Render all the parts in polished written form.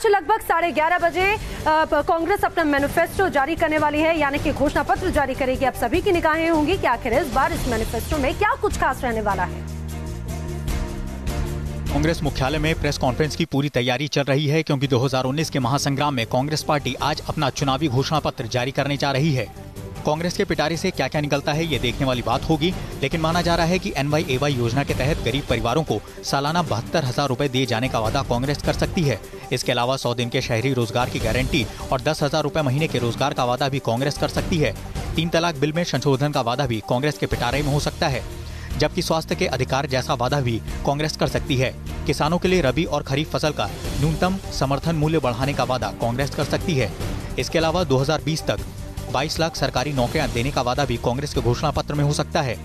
आज लगभग 11:30 बजे कांग्रेस अपना मैनिफेस्टो जारी करने वाली है, यानी कि घोषणा पत्र जारी करेगी। अब सभी की निगाहें होंगी कि आखिर इस बार इस मैनिफेस्टो में क्या कुछ खास रहने वाला है। कांग्रेस मुख्यालय में प्रेस कॉन्फ्रेंस की पूरी तैयारी चल रही है, क्योंकि 2019 के महासंग्राम में कांग्रेस पार्टी आज अपना चुनावी घोषणा पत्र जारी करने जा रही है। कांग्रेस के पिटारे से क्या क्या निकलता है ये देखने वाली बात होगी, लेकिन माना जा रहा है कि NYAY योजना के तहत गरीब परिवारों को सालाना 72,000 रुपए दिए जाने का वादा कांग्रेस कर सकती है। इसके अलावा 100 दिन के शहरी रोजगार की गारंटी और 10,000 रुपए महीने के रोजगार का वादा भी कांग्रेस कर सकती है। 3 तलाक बिल में संशोधन का वादा भी कांग्रेस के पिटारे में हो सकता है, जबकि स्वास्थ्य के अधिकार जैसा वादा भी कांग्रेस कर सकती है। किसानों के लिए रबी और खरीफ फसल का न्यूनतम समर्थन मूल्य बढ़ाने का वादा कांग्रेस कर सकती है। इसके अलावा 2020 तक 22 लाख सरकारी नौकरियां देने का वादा भी कांग्रेस के घोषणा पत्र में हो सकता है।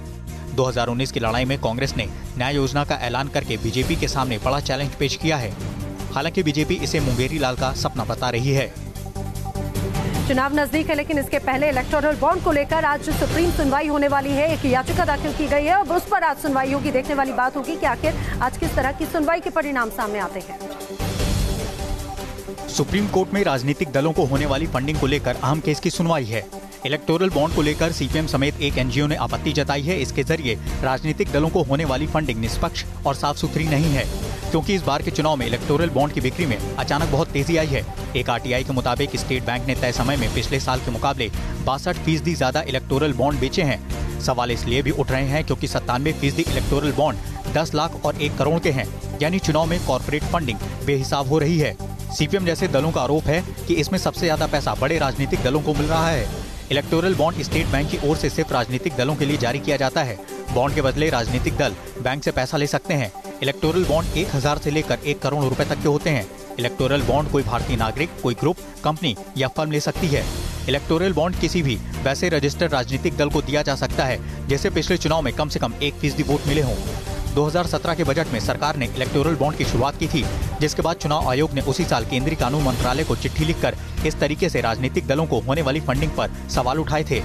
2019 की लड़ाई में कांग्रेस ने न्याय योजना का ऐलान करके बीजेपी के सामने बड़ा चैलेंज पेश किया है। हालांकि बीजेपी इसे मुंगेरी लाल का सपना बता रही है। चुनाव नजदीक है, लेकिन इसके पहले इलेक्टोरल बॉन्ड को लेकर आज सुप्रीम सुनवाई होने वाली है। एक याचिका दाखिल की गई है और उस पर आज सुनवाई होगी। देखने वाली बात होगी कि आखिर आज किस तरह की सुनवाई के परिणाम सामने आते हैं। सुप्रीम कोर्ट में राजनीतिक दलों को होने वाली फंडिंग को लेकर अहम केस की सुनवाई है। इलेक्टोरल बॉन्ड को लेकर CPM समेत एक NGO ने आपत्ति जताई है। इसके जरिए राजनीतिक दलों को होने वाली फंडिंग निष्पक्ष और साफ सुथरी नहीं है, क्योंकि इस बार के चुनाव में इलेक्टोरल बॉन्ड की बिक्री में अचानक बहुत तेजी आई है। एक RTI के मुताबिक स्टेट बैंक ने तय समय में पिछले साल के मुकाबले 62% ज्यादा इलेक्टोरल बॉन्ड बेचे हैं। सवाल इसलिए भी उठ रहे हैं क्योंकि 97% इलेक्टोरल बॉन्ड 10 लाख और 1 करोड़ के हैं, यानी चुनाव में कॉर्पोरेट फंडिंग बेहिसाब हो रही है। CPM जैसे दलों का आरोप है कि इसमें सबसे ज्यादा पैसा बड़े राजनीतिक दलों को मिल रहा है। इलेक्टोरल बॉन्ड स्टेट बैंक की ओर से सिर्फ राजनीतिक दलों के लिए जारी किया जाता है। बॉन्ड के बदले राजनीतिक दल बैंक से पैसा ले सकते हैं। इलेक्टोरल बॉन्ड 1000 से लेकर 1 करोड़ रुपए तक के होते हैं। इलेक्टोरल बॉन्ड कोई भारतीय नागरिक, कोई ग्रुप, कंपनी या फर्म ले सकती है। इलेक्टोरल बॉन्ड किसी भी वैसे रजिस्टर्ड राजनीतिक दल को दिया जा सकता है जैसे पिछले चुनाव में कम से कम 1% वोट मिले हों। 2017 के बजट में सरकार ने इलेक्टोरल बॉन्ड की शुरुआत की थी, जिसके बाद चुनाव आयोग ने उसी साल केंद्रीय कानून मंत्रालय को चिट्ठी लिखकर इस तरीके से राजनीतिक दलों को होने वाली फंडिंग पर सवाल उठाए थे।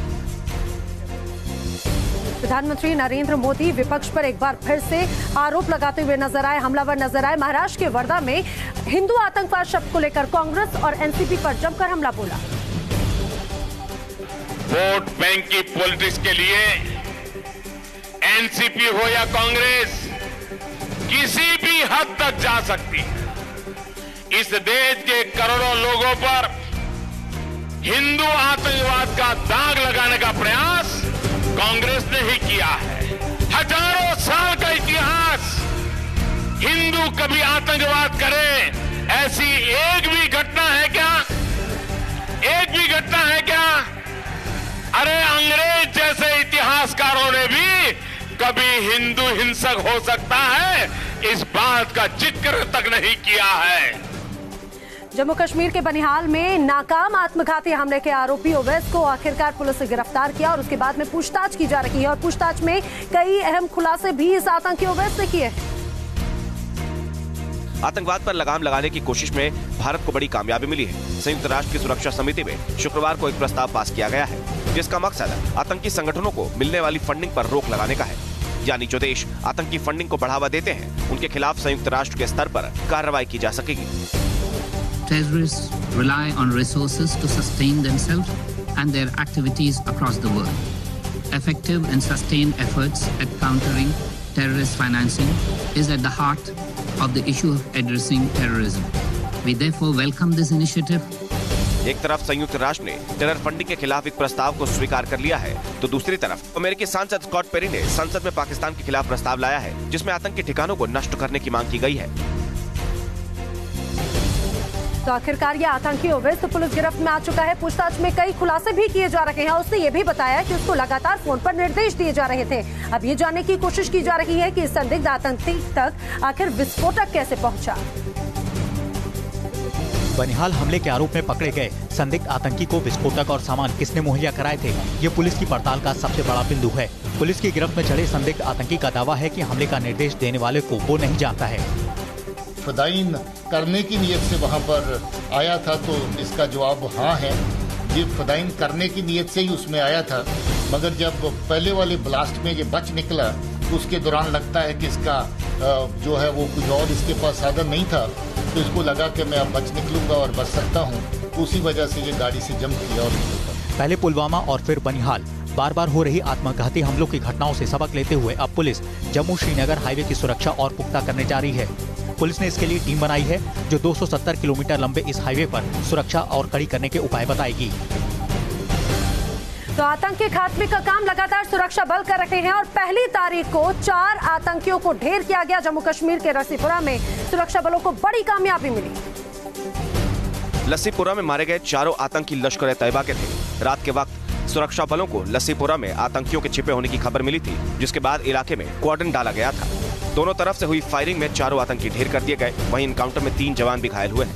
प्रधानमंत्री नरेंद्र मोदी विपक्ष पर एक बार फिर से आरोप लगाते हुए नजर आए, हमलावर नजर आए। महाराष्ट्र के वर्धा में हिंदू आतंकवाद शब्द को लेकर कांग्रेस और NCP पर जमकर हमला बोला। वोट बैंक की पॉलिटिक्स के लिए NCP हो या कांग्रेस किसी भी हद तक जा सकती है। इस देश के करोड़ों लोगों पर हिंदू आतंकवाद का दाग लगाने का प्रयास कांग्रेस ने ही किया है। हजारों साल का इतिहास हिंदू कभी आतंकवाद करे ऐसी एक भी घटना है क्या? एक भी घटना है क्या? अरे अंग्रेज जैसे इतिहासकारों ने भी कभी हिंदू हिंसक हो सकता है इस बात का जिक्र तक नहीं किया है। जम्मू कश्मीर के बनिहाल में नाकाम आत्मघाती हमले के आरोपी ओवैस को आखिरकार पुलिस ने गिरफ्तार किया और उसके बाद में पूछताछ की जा रही है और पूछताछ में कई अहम खुलासे भी इस आतंकी ओवैस ने किए। आतंकवाद पर लगाम लगाने की कोशिश में भारत को बड़ी कामयाबी मिली है। संयुक्त राष्ट्र की सुरक्षा समिति में शुक्रवार को एक प्रस्ताव पास किया गया है, जिसका मकसद आतंकी संगठनों को मिलने वाली फंडिंग पर रोक लगाने का है। यानी जो देश आतंकी फंडिंग को बढ़ावा देते हैं उनके खिलाफ संयुक्त राष्ट्र के स्तर पर कार्रवाई की जा सकेगी। Terrorists rely on resources to sustain themselves and their activities across the world. Effective and sustained efforts at countering terrorist financing is at the heart of the issue of addressing terrorism. We therefore welcome this initiative. एक तरफ संयुक्त राष्ट्र ने terror funding के खिलाफ एक प्रस्ताव को स्वीकार कर लिया है, तो दूसरी तरफ अमेरिकी सांसद स्कॉट पेरी ने संसद में पाकिस्तान के खिलाफ प्रस्ताव लाया है, जिसमें आतंकी ठिकानों को नष्ट करने की मांग की गई है। तो आखिरकार ये आतंकी ओवैस तो पुलिस गिरफ्त में आ चुका है। पूछताछ में कई खुलासे भी किए जा रहे हैं। उसने ये भी बताया कि उसको लगातार फोन पर निर्देश दिए जा रहे थे। अब ये जानने की कोशिश की जा रही है कि संदिग्ध आतंकी तक आखिर विस्फोटक कैसे पहुंचा। बनिहाल हमले के आरोप में पकड़े गए संदिग्ध आतंकी को विस्फोटक और सामान किसने मुहैया कराए थे, ये पुलिस की पड़ताल का सबसे बड़ा बिंदु है। पुलिस की गिरफ्त में चढ़े संदिग्ध आतंकी का दावा है कि हमले का निर्देश देने वाले को वो नहीं जानता है। फदाइन करने की नीयत से वहाँ पर आया था, तो इसका जवाब हाँ है। ये फदाइन करने की नीयत से ही उसमें आया था, मगर जब पहले वाले ब्लास्ट में ये बच निकला उसके दौरान लगता है कि इसका जो है वो कुछ और इसके पास साधन नहीं था, तो इसको लगा कि मैं अब बच निकलूंगा और बच सकता हूँ, उसी वजह से ये गाड़ी से जंप किया और निकल गया। पहले पुलवामा और फिर बनिहाल, बार बार हो रही आत्मघाती हमलों की घटनाओं से सबक लेते हुए अब पुलिस जम्मू श्रीनगर हाईवे की सुरक्षा और पुख्ता करने जा रही है। पुलिस ने इसके लिए टीम बनाई है जो 270 किलोमीटर लंबे इस हाईवे पर सुरक्षा और कड़ी करने के उपाय बताएगी। तो आतंक के खात्मे का काम लगातार सुरक्षा बल कर रहे हैं और पहली तारीख को 4 आतंकियों को ढेर किया गया। जम्मू कश्मीर के लस्सीपुरा में सुरक्षा बलों को बड़ी कामयाबी मिली। लस्सीपुरा में मारे गए चारों आतंकी लश्कर-ए-तैयबा के थे। रात के वक्त सुरक्षा बलों को लस्सीपुरा में आतंकियों के छिपे होने की खबर मिली थी, जिसके बाद इलाके में कॉर्डन डाला गया था। दोनों तरफ से हुई फायरिंग में चारों आतंकी ढेर कर दिए गए। वहीं इनकाउंटर में 3 जवान भी घायल हुए हैं।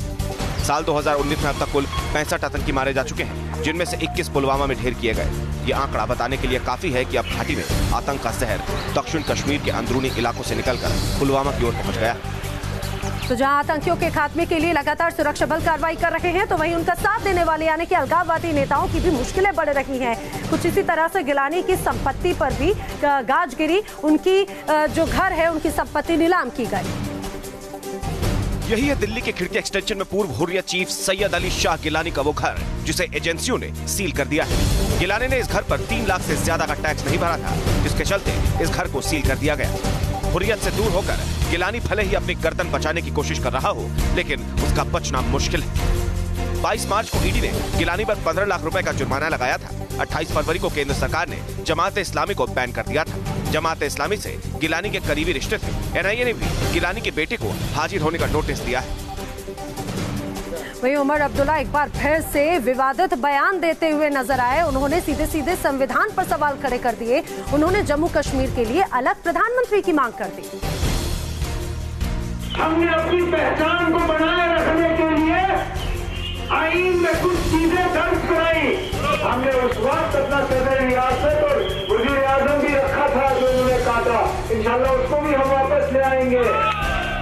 साल 2019 में अब तक कुल 65 आतंकी मारे जा चुके हैं, जिनमें से 21 पुलवामा में ढेर किए गए। ये आंकड़ा बताने के लिए काफी है कि अब घाटी में आतंक का जहर दक्षिण कश्मीर के अंदरूनी इलाकों से निकलकर पुलवामा की ओर पहुंच गया। तो जहां आतंकियों के खात्मे के लिए लगातार सुरक्षा बल कार्रवाई कर रहे हैं, तो वहीं उनका साथ देने वाले यानी कि अलगाववादी नेताओं की भी मुश्किलें बढ़ रही हैं। कुछ इसी तरह से गिलानी की संपत्ति पर भी गाज गिरी। उनकी जो घर है, उनकी संपत्ति नीलाम की गई। यही है दिल्ली के खिड़की एक्सटेंशन में पूर्व हुर्रियत चीफ सैयद अली शाह गिलानी का वो घर, जिसे एजेंसियों ने सील कर दिया है। गिलानी ने इस घर पर 3 लाख से ज्यादा का टैक्स नहीं भरा था, जिसके चलते इस घर को सील कर दिया गया। हुर्रियत से दूर होकर गिलानी भले ही अपनी गर्दन बचाने की कोशिश कर रहा हो, लेकिन उसका बचना मुश्किल है। 22 मार्च को ईडी ने गिलानी पर 15 लाख रुपए का जुर्माना लगाया था। 28 फरवरी को केंद्र सरकार ने जमात इस्लामी को बैन कर दिया था। जमात इस्लामी से गिलानी के करीबी रिश्ते थे। एनआईए ने भी गिलानी के बेटे को हाजिर होने का नोटिस दिया है। वहीं उमर अब्दुल्ला एक बार फिर से विवादित बयान देते हुए नजर आए। उन्होंने सीधे सीधे संविधान पर सवाल खड़े कर दिए। उन्होंने जम्मू कश्मीर के लिए अलग प्रधानमंत्री की मांग कर दी। हमने अपनी पहचान को बनाए रखने के लिए आईन में कुछ चीजें दर्ज कराई। हमने उस वक्त अपना सदर रियासत और वज़ीर आज़म भी रखा था जो उन्होंने काटा। इंशाल्लाह उसको भी हम वापस ले आएंगे।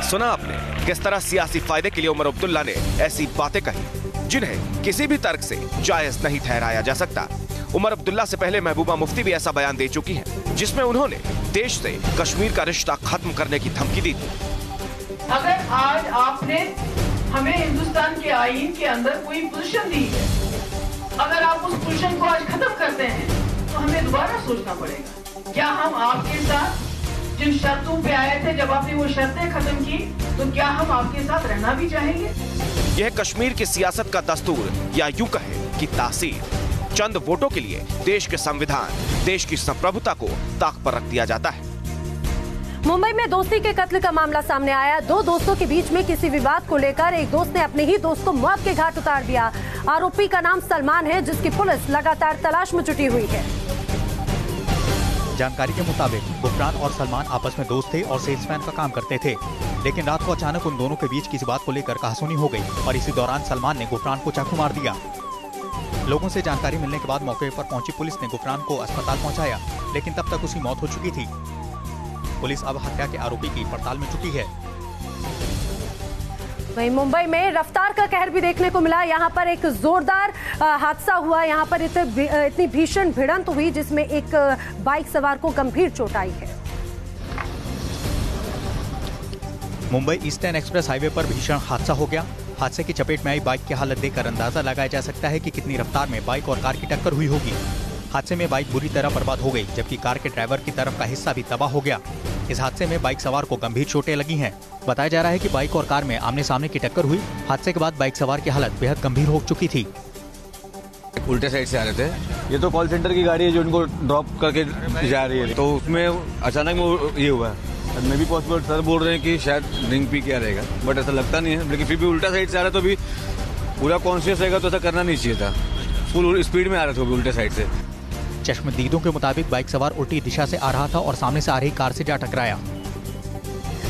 सुना आपने किस तरह सियासी फायदे के लिए उमर अब्दुल्ला ने ऐसी बातें कही जिन्हें किसी भी तर्क से जायज नहीं ठहराया जा सकता। उमर अब्दुल्ला से पहले महबूबा मुफ्ती भी ऐसा बयान दे चुकी हैं, जिसमें उन्होंने देश से कश्मीर का रिश्ता खत्म करने की धमकी दी थी। अगर आज आपने हमें हिंदुस्तान के आईन के अंदर कोई पोजीशन दी है, अगर आप उस पोजीशन को आज खत्म करते हैं, तो हमें दोबारा सोचना पड़ेगा। क्या हम आपके साथ जिन शर्तों पे आए थे, जब आपने वो शर्तें खत्म की, तो क्या हम आपके साथ रहना भी चाहेंगे? यह कश्मीर की सियासत का दस्तूर या यूं कहे कि तासीर। चंद वोटों के लिए देश के संविधान, देश की संप्रभुता को ताक पर रख दिया जाता है। मुंबई में दोस्ती के कत्ल का मामला सामने आया। 2 दोस्तों के बीच में किसी विवाद को लेकर एक दोस्त ने अपने ही दोस्त को मौत के घाट उतार दिया। आरोपी का नाम सलमान है, जिसकी पुलिस लगातार तलाश में जुटी हुई है। जानकारी के मुताबिक गुफरान और सलमान आपस में दोस्त थे और सेल्समैन का काम करते थे, लेकिन रात को अचानक उन दोनों के बीच किसी बात को लेकर कहासुनी हो गई और इसी दौरान सलमान ने गुफरान को चाकू मार दिया। लोगों से जानकारी मिलने के बाद मौके पर पहुंची पुलिस ने गुफरान को अस्पताल पहुंचाया, लेकिन तब तक उसकी मौत हो चुकी थी। पुलिस अब हत्या के आरोपी की पड़ताल में जुटी है। वहीं मुंबई में रफ्तार का कहर भी देखने को मिला। यहाँ पर एक जोरदार हादसा हुआ। यहाँ पर इतनी भीषण भिड़ंत हुई जिसमें एक बाइक सवार को गंभीर चोट आई है। मुंबई ईस्टर्न एक्सप्रेस हाईवे पर भीषण हादसा हो गया। हादसे की चपेट में आई बाइक की हालत देखकर अंदाजा लगाया जा सकता है कि कितनी रफ्तार में बाइक और कार की टक्कर हुई होगी। हादसे में बाइक बुरी तरह बर्बाद हो गई, जबकि कार के ड्राइवर की तरफ का हिस्सा भी तबाह हो गया। इस हादसे में बाइक सवार को गंभीर चोटें लगी हैं। बताया जा रहा है कि बाइक और कार में आमने सामने की टक्कर हुई। हादसे के बाद बाइक सवार की हालत बेहद गंभीर हो चुकी थी। उल्टे साइड से आ रहे थे। ये तो कॉल सेंटर की गाड़ी है जो इनको ड्रॉप करके जा रही है, तो उसमें अचानक में ये हुआ है। मे भी पॉसिबल सर बोल रहे हैं कि शायद ड्रिंक पी के आ रहेगा, बट ऐसा लगता नहीं है। लेकिन फिर भी उल्टा साइड से आ रहा है, तो भी पूरा कॉन्शियस रहेगा तो ऐसा करना नहीं चाहिए था। फुल स्पीड में आ रहा था उल्टे साइड से। चश्मदीदों के मुताबिक बाइक सवार उल्टी दिशा से आ रहा था और सामने से आ रही कार से जा टकराया।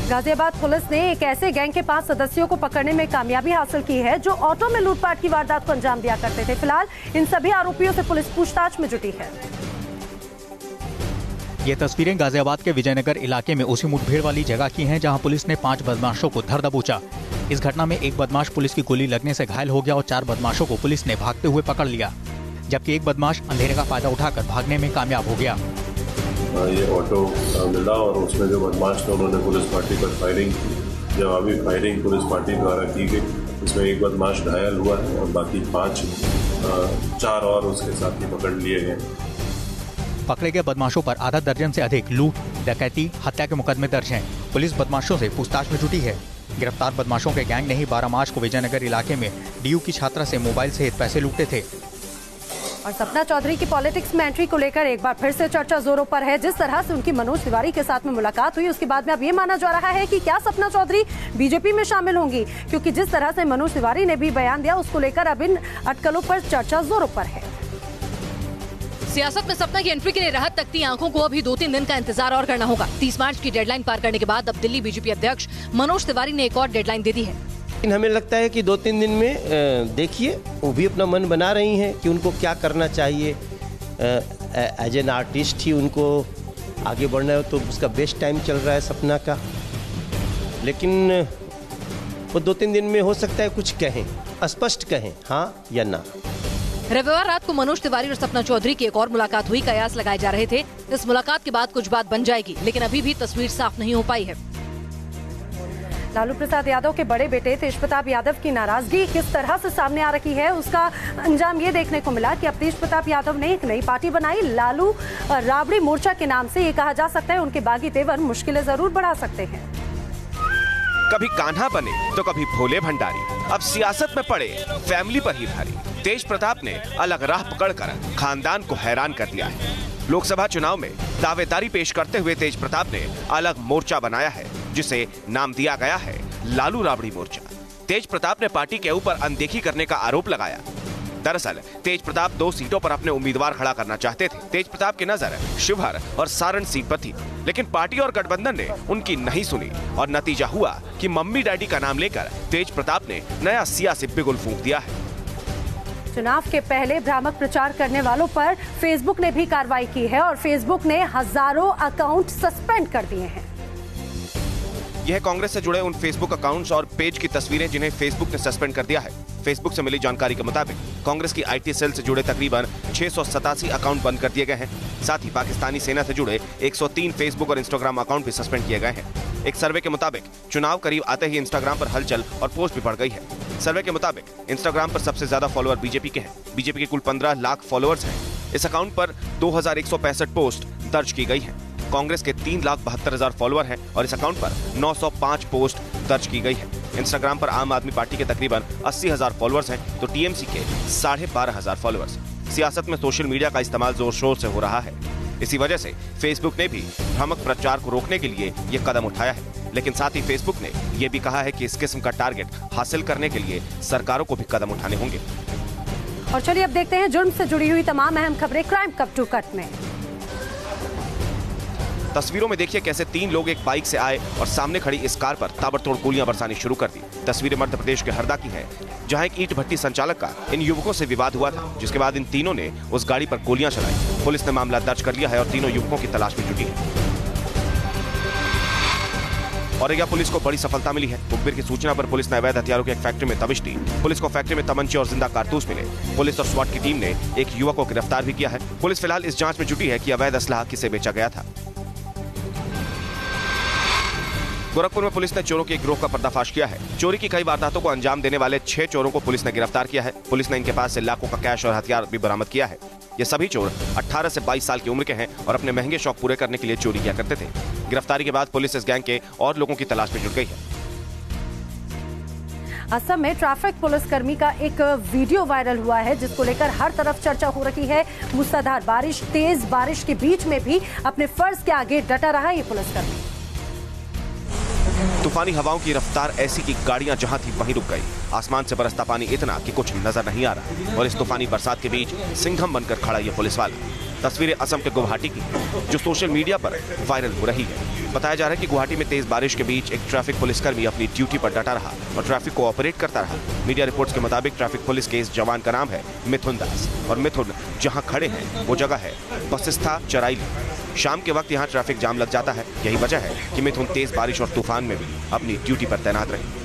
गाजियाबाद पुलिस ने एक ऐसे गैंग के 5 सदस्यों को पकड़ने में कामयाबी हासिल की है जो ऑटो में लूटपाट की वारदात को अंजाम दिया करते थे। फिलहाल इन सभी आरोपियों से पुलिस पूछताछ में जुटी है। ये तस्वीरें गाजियाबाद के विजयनगर इलाके में उसी मुठभेड़ वाली जगह की हैं जहां पुलिस ने 5 बदमाशों को धर दबोचा। इस घटना में एक बदमाश पुलिस की गोली लगने से घायल हो गया और 4 बदमाशों को पुलिस ने भागते हुए पकड़ लिया, जबकि एक बदमाश अंधेरे का फायदा उठाकर भागने में कामयाब हो गया। ये ऑटो मिला और उसमें जो बदमाश थे उन्होंने पुलिस पार्टी पर फायरिंग की। जवाबी फायरिंग पुलिस पार्टी द्वारा की गई। इसमें एक बदमाश घायल हुआ है और बाकी 4 और उसके साथी पकड़ लिए गए। पकड़े गए बदमाशों पर आधा दर्जन से अधिक लूट, डकैती, हत्या के मुकदमे दर्ज हैं। पुलिस बदमाशों से पूछताछ में जुटी है। गिरफ्तार बदमाशों के गैंग ने ही 12 मार्च को विजयनगर इलाके में डीयू की छात्रा से मोबाइल सहित पैसे लूटे थे। और सपना चौधरी की पॉलिटिक्स में एंट्री को लेकर एक बार फिर से चर्चा जोरों पर है। जिस तरह से उनकी मनोज तिवारी के साथ में मुलाकात हुई, उसके बाद में अब ये माना जा रहा है कि क्या सपना चौधरी बीजेपी में शामिल होंगी, क्योंकि जिस तरह से मनोज तिवारी ने भी बयान दिया, उसको लेकर अब इन अटकलों पर चर्चा जोरों पर है। सियासत में सपना की एंट्री के लिए राहत तकती आंखों को अभी 2-3 दिन का इंतजार और करना होगा। 30 मार्च की डेडलाइन पार करने के बाद अब दिल्ली बीजेपी अध्यक्ष मनोज तिवारी ने एक और डेडलाइन दे दी है। लेकिन हमें लगता है कि 2-3 दिन में देखिए वो भी अपना मन बना रही हैं कि उनको क्या करना चाहिए। एज एन आर्टिस्ट ही उनको आगे बढ़ना है, तो उसका बेस्ट टाइम चल रहा है सपना का। लेकिन वो 2-3 दिन में हो सकता है कुछ कहें, स्पष्ट कहें हाँ या ना। रविवार रात को मनोज तिवारी और सपना चौधरी की एक और मुलाकात हुई। कयास लगाए जा रहे थे इस मुलाकात के बाद कुछ बात बन जाएगी, लेकिन अभी भी तस्वीर साफ नहीं हो पाई है। लालू प्रसाद यादव के बड़े बेटे तेज प्रताप यादव की नाराजगी किस तरह से सामने आ रही है, उसका अंजाम ये देखने को मिला कि अब तेज प्रताप यादव ने एक नई पार्टी बनाई, लालू राबड़ी मोर्चा के नाम से। ये कहा जा सकता है उनके बागी तेवर मुश्किलें जरूर बढ़ा सकते हैं। कभी कान्हा बने तो कभी भोले भंडारी, अब सियासत में पड़े फैमिली पर ही भारी। तेज प्रताप ने अलग राह पकड़कर खानदान को हैरान कर दिया है। लोकसभा चुनाव में दावेदारी पेश करते हुए तेज प्रताप ने अलग मोर्चा बनाया है, जिसे नाम दिया गया है लालू राबड़ी मोर्चा। तेज प्रताप ने पार्टी के ऊपर अनदेखी करने का आरोप लगाया। दरअसल तेज प्रताप 2 सीटों पर अपने उम्मीदवार खड़ा करना चाहते थे। तेज प्रताप की नजर शिवहर और सारण सीट पर थी, लेकिन पार्टी और गठबंधन ने उनकी नहीं सुनी और नतीजा हुआ कि मम्मी डैडी का नाम लेकर तेज प्रताप ने नया सियासी बिगुल फूंक दिया है। चुनाव के पहले भ्रामक प्रचार करने वालों पर फेसबुक ने भी कार्रवाई की है और फेसबुक ने हजारों अकाउंट सस्पेंड कर दिए हैं। यह कांग्रेस से जुड़े उन फेसबुक अकाउंट्स और पेज की तस्वीरें जिन्हें फेसबुक ने सस्पेंड कर दिया है। फेसबुक से मिली जानकारी के मुताबिक कांग्रेस की आईटी सेल से जुड़े तकरीबन 687 अकाउंट बंद कर दिए गए हैं। साथ ही पाकिस्तानी सेना से जुड़े 103 फेसबुक और इंस्टाग्राम अकाउंट भी सस्पेंड किए गए हैं। एक सर्वे के मुताबिक चुनाव करीब आते ही इंस्टाग्राम पर हलचल और पोस्ट भी बढ़ गई है। सर्वे के मुताबिक इंस्टाग्राम पर सबसे ज्यादा फॉलोअर बीजेपी के हैं। बीजेपी के कुल 15 लाख फॉलोअर्स हैं। इस अकाउंट पर 2165 पोस्ट दर्ज की गई है। कांग्रेस के 3,72,000 फॉलोअर हैं और इस अकाउंट पर 905 पोस्ट दर्ज की गई है। इंस्टाग्राम पर आम आदमी पार्टी के तकरीबन 80,000 फॉलोअर्स हैं, तो टीएमसी के 12,500 फॉलोअर्स। सियासत में सोशल मीडिया का इस्तेमाल जोर शोर से हो रहा है। इसी वजह से फेसबुक ने भी भ्रामक प्रचार को रोकने के लिए ये कदम उठाया है, लेकिन साथ ही फेसबुक ने यह भी कहा है कि इस किस्म का टारगेट हासिल करने के लिए सरकारों को भी कदम उठाने होंगे। और चलिए अब देखते हैं जुर्म से जुड़ी हुई तमाम अहम खबरें क्राइम कट टू कट में। तस्वीरों में देखिए कैसे 3 लोग एक बाइक से आए और सामने खड़ी इस कार पर ताबड़तोड़ गोलियां बरसानी शुरू कर दी। तस्वीरें मध्य प्रदेश के हरदा की हैं, जहां एक ईंट भट्टी संचालक का इन युवकों से विवाद हुआ था, जिसके बाद इन तीनों ने उस गाड़ी पर गोलियां चलाई। पुलिस ने मामला दर्ज कर लिया है और तीनों युवकों की तलाश में जुटी है। औरैया पुलिस को बड़ी सफलता मिली है। मुखबिर की सूचना पर पुलिस ने अवैध हथियारों की एक फैक्ट्री में दबिश दी। पुलिस को फैक्ट्री में तमंचे और जिंदा कारतूस मिले। पुलिस और स्वाट की टीम ने एक युवक को गिरफ्तार भी किया है। पुलिस फिलहाल इस जांच में जुटी है कि अवैध असलाह किसे बेचा गया था। गोरखपुर में पुलिस ने चोरों के एक गिरोह का पर्दाफाश किया है। चोरी की कई वारदातों को अंजाम देने वाले 6 चोरों को पुलिस ने गिरफ्तार किया है। पुलिस ने इनके पास से लाखों का कैश और हथियार भी बरामद किया है। ये सभी चोर 18 से 22 साल की उम्र के हैं और अपने महंगे शौक पूरे करने के लिए चोरी किया करते थे। गिरफ्तारी के बाद पुलिस इस गैंग के और लोगों की तलाश में जुट गई है। असम में ट्रैफिक पुलिसकर्मी का एक वीडियो वायरल हुआ है, जिसको लेकर हर तरफ चर्चा हो रही है। मूसलाधार बारिश, तेज बारिश के बीच में भी अपने फर्ज के आगे डटा रहा ये पुलिसकर्मी। तूफानी हवाओं की रफ्तार ऐसी कि गाड़ियां जहां थी वहीं रुक गई। आसमान से बरसता पानी इतना कि कुछ नजर नहीं आ रहा और इस तूफानी बरसात के बीच सिंघम बनकर खड़ा ये पुलिस वाला। तस्वीरें असम के गुवाहाटी की जो सोशल मीडिया पर वायरल हो रही है। बताया जा रहा है कि गुवाहाटी में तेज बारिश के बीच एक ट्रैफिक पुलिसकर्मी अपनी ड्यूटी पर डटा रहा और ट्रैफिक को ऑपरेट करता रहा। मीडिया रिपोर्ट्स के मुताबिक ट्रैफिक पुलिस के इस जवान का नाम है मिथुन दास और मिथुन जहां खड़े हैं वो जगह है बसिस्था चराइली। शाम के वक्त यहाँ ट्रैफिक जाम लग जाता है। यही वजह है कि मिथुन तेज बारिश और तूफान में भी अपनी ड्यूटी पर तैनात रहे।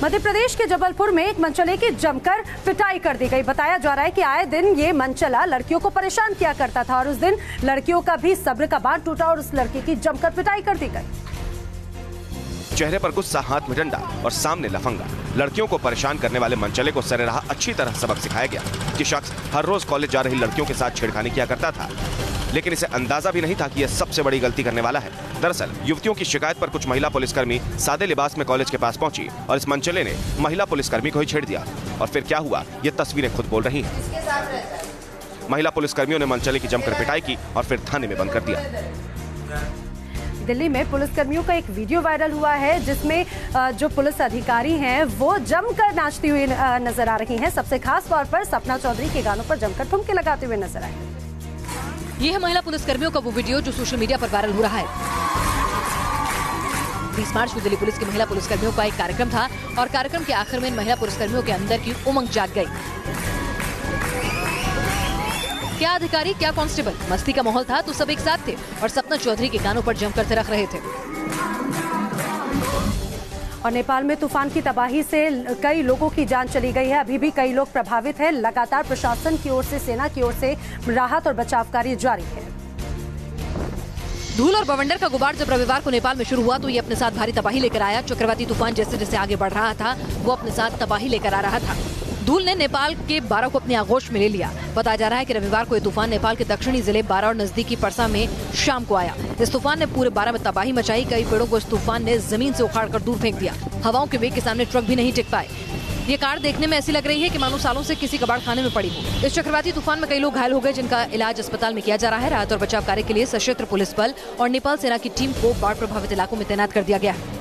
मध्य प्रदेश के जबलपुर में एक मनचले की जमकर पिटाई कर दी गई। बताया जा रहा है कि आए दिन ये मनचला लड़कियों को परेशान किया करता था और उस दिन लड़कियों का भी सब्र का बांध टूटा और उस लड़की की जमकर पिटाई कर दी गई। चेहरे पर गुस्सा, हाथ में डंडा और सामने लफंगा। लड़कियों को परेशान करने वाले मनचले को सरेराह अच्छी तरह सबक सिखाया गया कि शख्स हर रोज कॉलेज जा रही लड़कियों के साथ छेड़खानी किया करता था, लेकिन इसे अंदाजा भी नहीं था कि यह सबसे बड़ी गलती करने वाला है। दरअसल युवतियों की शिकायत पर कुछ महिला पुलिसकर्मी सादे लिबास में कॉलेज के पास पहुंची और इस मनचले ने महिला पुलिसकर्मी को ही छेड़ दिया। और फिर क्या हुआ, ये तस्वीरें खुद बोल रही हैं। महिला पुलिसकर्मियों ने मनचले की जमकर पिटाई की और फिर थाने में बंद कर दिया। दिल्ली में पुलिसकर्मियों का एक वीडियो वायरल हुआ है जिसमें जो पुलिस अधिकारी हैं वो जमकर नाचती हुई नजर आ रही हैं। सबसे खास तौर पर सपना चौधरी के गानों पर जमकर ठुमके लगाते हुए नजर आए। ये है महिला पुलिसकर्मियों का वो वीडियो जो सोशल मीडिया पर वायरल हो रहा है। 20 मार्च को दिल्ली पुलिस की महिला पुलिसकर्मियों का एक कार्यक्रम था और कार्यक्रम के आखिर में इन महिला पुलिसकर्मियों के अंदर की उमंग जाग गई। क्या अधिकारी, क्या कांस्टेबल, मस्ती का माहौल था तो सब एक साथ थे और सपना चौधरी के गानों पर जमकर थिरक रहे थे। और नेपाल में तूफान की तबाही से कई लोगों की जान चली गई है। अभी भी कई लोग प्रभावित हैं। लगातार प्रशासन की ओर से, सेना की ओर से राहत और बचाव कार्य जारी है। धूल और बवंडर का गुबार जब रविवार को नेपाल में शुरू हुआ तो ये अपने साथ भारी तबाही लेकर आया। चक्रवाती तूफान जैसे जैसे आगे बढ़ रहा था वो अपने साथ तबाही लेकर आ रहा था। धूल ने नेपाल के बारा को अपनी आगोश में ले लिया। बताया जा रहा है कि रविवार को ये तूफान नेपाल के दक्षिणी जिले बारा और नजदीकी परसा में शाम को आया। इस तूफान ने पूरे बारा में तबाही मचाई। कई पेड़ों को इस तूफान ने जमीन से उखाड़कर दूर फेंक दिया। हवाओं के वेग के सामने ट्रक भी नहीं टिक पाए। ये कार देखने में ऐसी लग रही है कि मानो सालों से किसी कबाड़ खाने में पड़ी हो। इस चक्रवाती तूफान में कई लोग घायल हो गए जिनका इलाज अस्पताल में किया जा रहा है। राहत और बचाव कार्य के लिए सशस्त्र पुलिस बल और नेपाल सेना की टीम को बाढ़ प्रभावित इलाकों में तैनात कर दिया गया है।